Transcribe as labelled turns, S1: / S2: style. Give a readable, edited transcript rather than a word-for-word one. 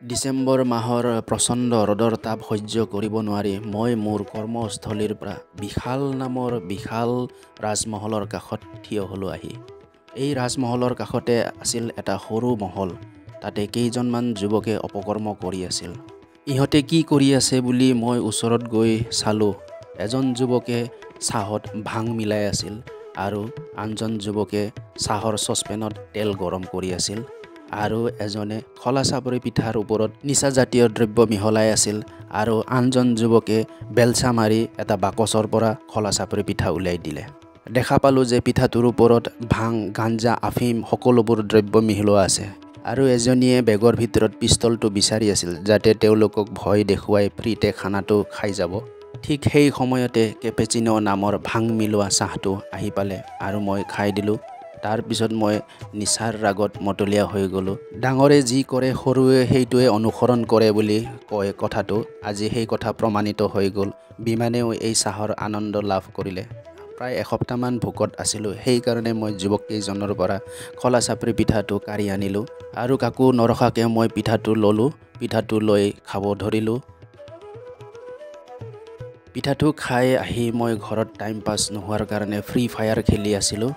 S1: ডিচেম্বৰ মাহৰ প্ৰচণ্ড ৰ'দৰ তাপ সহ্য কৰিব নোৱাৰি মই মোৰ কৰ্মস্থলীৰ পৰা বিশাল নামৰ বিশাল ৰাজমহলৰ কাষত থিয় হ'লোঁ আহি। এই ৰাজমহলৰ কাষতে আছিল এটা সৰু মহল। তাতে কেইজনমান যুৱকে অপকৰ্ম কৰি আছিল। ইহঁতে কি কৰি আছে বুলি মই ওচৰত গৈ চালোঁ। এজন যুৱকে চাহত ভাং মিলাই আছিল আৰু আনজন যুৱকে চাহৰ চচপেনত তেল গৰম কৰি আছিল আৰু এজনে খলা চাপৰি পিঠাৰ ওপৰত নিচাজাতীয় দ্ৰব্য মিহলাই আছিল আৰু আনজন যুৱকে বেলচা মাৰি এটা বাকচৰ পৰা খলা চাপৰি পিঠা উলিয়াই দিলে। দেখা পালোঁ যে পিঠাটোৰ ওপৰত ভাং, গাঞ্জা, আফিম সকলোবোৰ দ্ৰব্য মিহলোৱা আছে আৰু এজনীয়ে বেগৰ ভিতৰত পিষ্টলটো বিচাৰি আছিল যাতে তেওঁলোকক ভয় দেখুৱাই ফ্ৰীতে খানাটো খাই যাব। ঠিক সেই সময়তে কেপেচিনো নামৰ ভাং মিলোৱা চাহটো আহি পালে আৰু মই খাই দিলোঁ। তাৰ পিছত মই নিচাৰ ৰাগত মতলীয়া হৈ গ'লোঁ। ডাঙৰে যি কৰে সৰুৱে সেইটোৱে অনুসৰণ কৰে বুলি কয় কথাটো আজি সেই কথা প্ৰমাণিত হৈ গ'ল। বিমানেও এই চাহৰ আনন্দ লাভ কৰিলে। প্ৰায় এসপ্তাহমান ভোকত আছিলোঁ, সেইকাৰণে মই যুৱককেইজনৰ পৰা খলা চাপৰি পিঠাটো কাঢ়ি আনিলোঁ আৰু কাকো নৰখাকৈ মই পিঠাটো ল'লোঁ। পিঠাটো লৈ খাব ধৰিলোঁ। পিঠাটো খাই আহি মই ঘৰত টাইম পাছ নোহোৱাৰ কাৰণে ফ্ৰী ফায়াৰ খেলি আছিলোঁ।